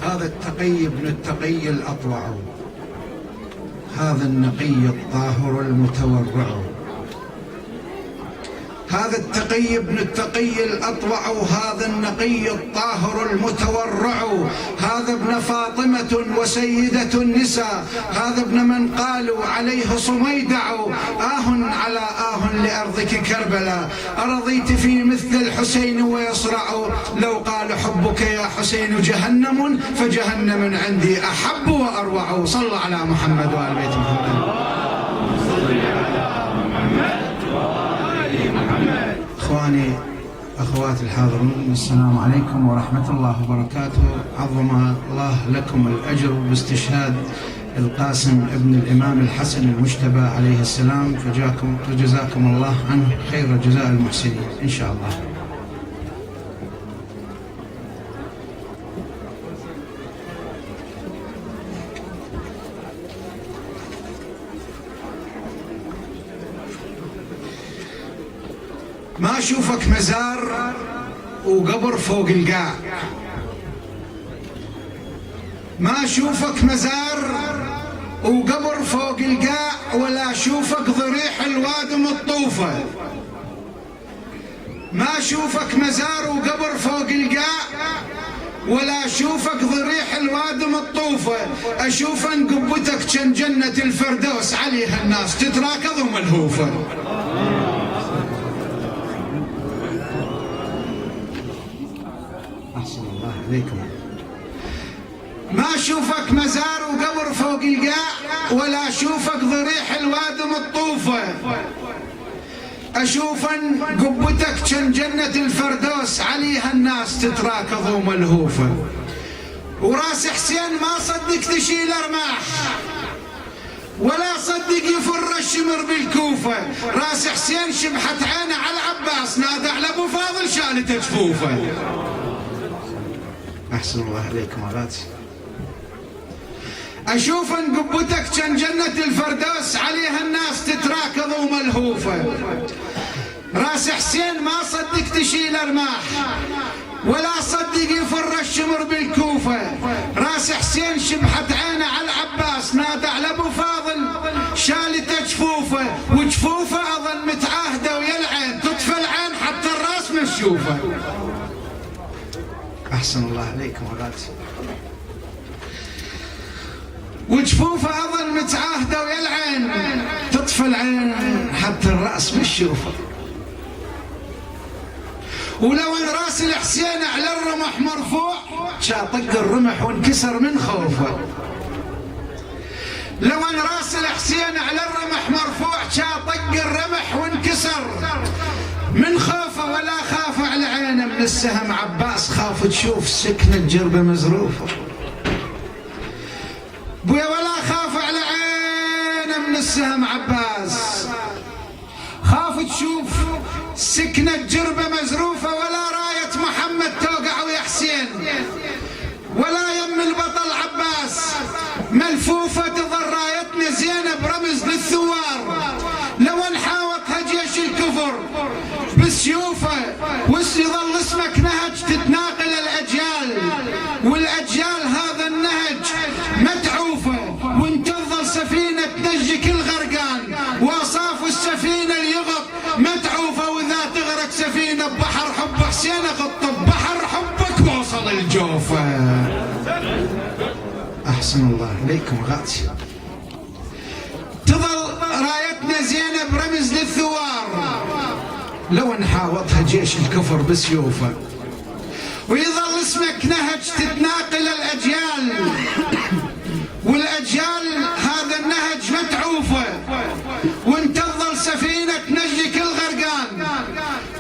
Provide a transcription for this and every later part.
هذا التقي ابن التقي الأطوع، هذا النقي الطاهر المتورع، هذا التقي ابن التقي الأطوع، هذا النقي الطاهر المتورع، هذا ابن فاطمة وسيدة النساء، هذا ابن من قالوا عليه صميدع. على لأرضك كربلاء، أرضيت في مثل الحسين ويصرع، لو قال حبك يا حسين جهنم، فجهنم عندي أحب وأروع. صلى على محمد وآل بيت محمد. إخواني أخواتي الحاضرون، السلام عليكم ورحمة الله وبركاته. عظم الله لكم الأجر باستشهاد القاسم ابن الإمام الحسن المجتبى عليه السلام، فجزاكم الله عنه خير جزاء المحسنين إن شاء الله. ما أشوفك مزار وقبر فوق القاع، ما أشوفك مزار وقبر فوق القاع، ولا أشوفك ضريح الوادم الطوفة. ما أشوفك مزار وقبر فوق القاع، ولا أشوفك ضريح الوادم الطوفة. أشوف أن قبتك كان جنة الفردوس، عليها الناس تتراكض وملهوفة. أحسن الله عليكم. ما أشوفك مزار وقبر فوق القاع، ولا أشوفك ضريح الوادم الطوفة. أشوف أن قبتك كان جنة الفردوس، عليها الناس تتراكض وملهوفة. وراس حسين ما صدق تشيل رماح، ولا صدق يفر الشمر بالكوفة. راس حسين شبحت عينه على العباس، نادى على أبو فاضل شالته جفوفه. أحسن الله عليكم أغاتي. أشوف أن قبتك كان جنة الفردوس، عليها الناس تتراكض وملهوفة. راس حسين ما صدق تشيل رماح، ولا صدق يفر الشمر بالكوفة. راس حسين شبحت عينه على العباس، نادى على أبو فاضل شالته جفوفه. وجفوفه أظل متعاهدة ويا العين تطفى العين حتى الراس مشوفه. أحسن الله عليكم أغاتي. وجفوفه أظل متعاهدة ويا العين تطفى العين حتى الرأس مشوفه. ولو ان راس الحسين على الرمح مرفوع، شاطق الرمح وانكسر من خوفه. لو ان راس الحسين على الرمح مرفوع، شاطق الرمح وانكسر من خوفه. ولا خاف على عينه من السهم عباس، خاف تشوف سكنة جربة مزروفة. بويا ولا خاف على عينه من السهم عباس، خاف تشوف سكنة جربة مزروفة. ولا راية محمد توقع ويا حسين، ولا يم البطل عباس ملفوفة. تظل رايتنا زينب رمز للثوار، لو انحاوطها جيش الكفر بسيوفه. ويظل اسمك نهج تتناقل الأجيال، والأجيال هذا النهج متعوفة. وانت تظل سفينة تنجي كل غرقان، واصاف السفينة اليغط متعوفة. وإذا تغرق سفينة ببحر حب حسين، غط ببحر حبك وصل الجوفة. أحسن الله عليكم غاتي. تظل رايتنا زينب رمز للثوار، لو انحاوطها جيش الكفر بسيوفه. ويظل اسمك نهج تتناقل الأجيال، والأجيال هذا النهج متعوفة. وانت تظل سفينة تنجي كل غرقان،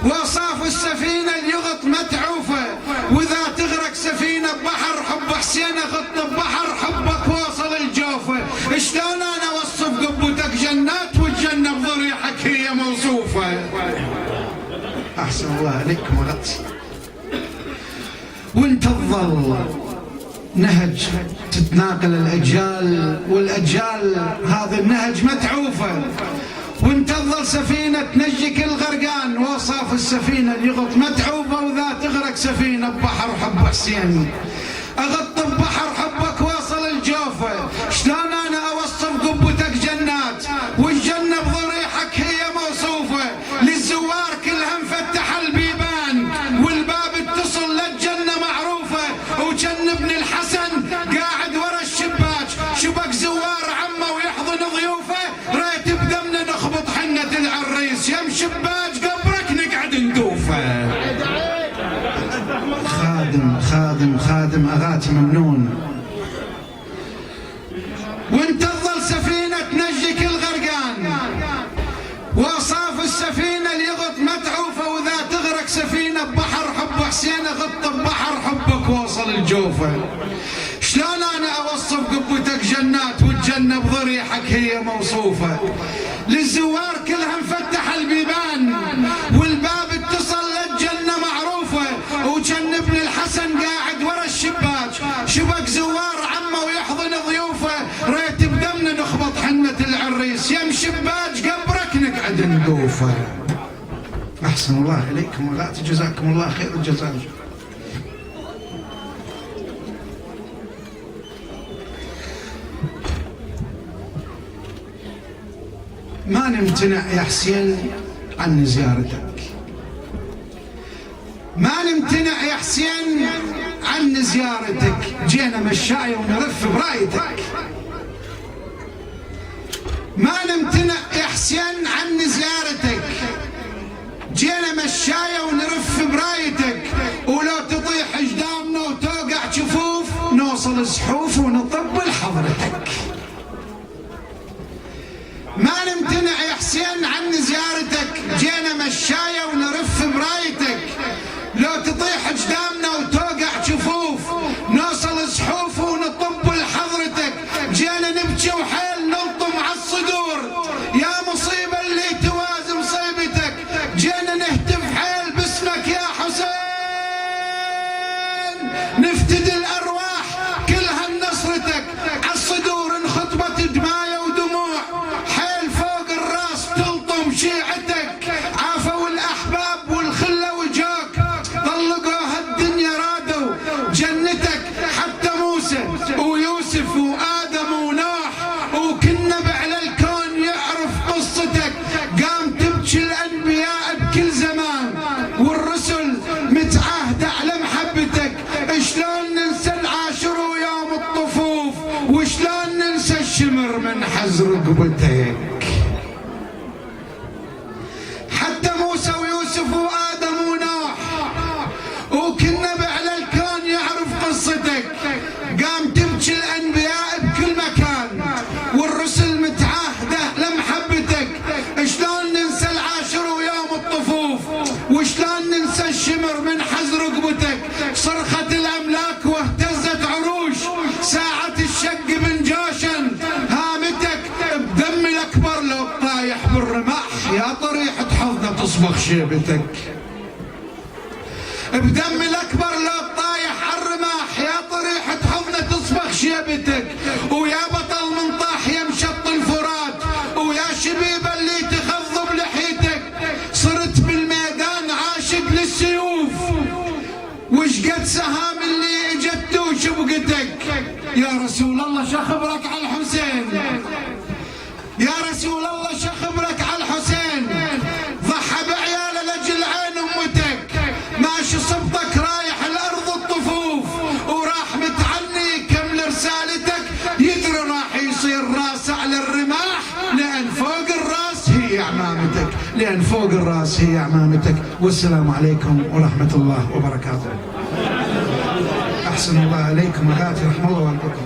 واصاف السفينة اليغط متعوفة. واذا تغرق سفينة ببحر حب حسين، غط ببحر حبك واصل الجوفة. شلون انا اوصف قبتك جنات، والجنة بضريحك هي موصوفة. احسن الله عليكم وغطي. وانت تظل نهج تتناقل الأجيال، والأجيال هذا النهج متعوفة. وانت تظل سفينة تنجي كل غرقان، واصاف السفينة اليغط متعوفة. وذا تغرق سفينة ببحر حب حسين. اغط ببحر حبك واصل الجوفه. شلون انا اوصف قبتك جنات والجنه بضريحك هي موصوفه. للزوار كلها مفتح البيبان والباب اتصل للجنه معروفه. وجن ابن الحسن قاعد ورا الشباك شبك زوار عمه ويحضن ضيوفه. ريت بدمنا نخبط حنه العريس يم شباك قبرك نقعد ندوفه. خادم اغاتي ممنون. وانت تظل سفينه تنجي كل غرقان واصاف السفينه اليغط متعوفه. واذا تغرق سفينه ببحر حب حسين غط ببحر حبك واصل الجوفه. شلون انا اوصف قبتك جنات والجنه بضريحك هي موصوفه. للزوار كلها مفتح البيبان والباب اتصل للجنه معروفه. وجن ابن الحسن قاعد ورا الشباك شبك زوار عمه ويحضن ضيوفه. ريت بدمنا نخبط حنه العريس يم شباك قبرك نقعد ندوفه. احسن الله اليكم وغاتي جزاكم الله خير الجزاء. ما نمتنع يا حسين عن زيارتك. ما نمتنع يا حسين عن زيارتك. جينا مشاية ونرف برايتك. ما نمتنع يا حسين عن زيارتك. جينا مشاية ونرف برايتك. ولو تطيح جدامنا وتوقع جفوف نوصل زحوف ونطب لحضرتك. ما نمتنع يا حسين عن زيارتك. جينا مشاية ونرف برايتك. لو تطيح جدامنا وتوقع جفوف نوصل زحوف ونطب لحضرتك. جينا نبكي وحيل نلطم على الصدور يا مصيبة اللي توازي مصيبتك. جينا نهتف حيل باسمك يا حسين نفتدي الأرواح كلها بنصرتك. على الصدور انخطبت دمايا ودموع حيل فوق الراس تلطم شيعتك. عافوا الأحباب والخلة وجوك طلقوا هالدنيا رادوا جنتك. حتى موسى ويوسف وآدم ونوح وكنا بعلى الكون يعرف قصتك. قام تبكي الأنبياء بكل زمان والرسل متعاهدة على محبتك. شلون ننسى العاشر ويوم الطفوف وشلون ننسى الشمر من حزر رقبتك. حتى موسى ويوسف وآدم ونوح وكنا بعلى الكون يعرف قصتك. قام تبكي الأنبياء بكل مكان والرسل متعاهدة لمحبتك. شلون ننسى العاشر ويوم الطفوف وشلون ننسى الشمر من حزر رقبتك. صرخت الأملاك واهتزت عروش ساعة الشق بن جوشن. هامتك بدم الأكبر لو طايح بالرماح يا طريحة حضنة تصبغ شيبتك. بدم الأكبر لو طايح الرماح يا طريحة حضنة تصبغ شيبتك. ويا بطل من طاح يا مشط الفرات ويا شبيبة اللي تخضب لحيتك. صرت بالميدان عاشق للسيوف وشقد سهام اللي اجت وشبقتك. يا رسول الله شخبرك على الحسين. يا رسول الله شخبرك على الحسين. ضحى بعياله لاجل عين امتك. ماشي صبتك رايح الارض الطفوف وراح متعني كمل رسالتك. يدري راح يصير راس على الرماح لان فوق الراس هي عمامتك. لان فوق الراس هي عمامتك. والسلام عليكم ورحمه الله وبركاته. احسن الله عليكم وغاتي رحمه الله والدكم.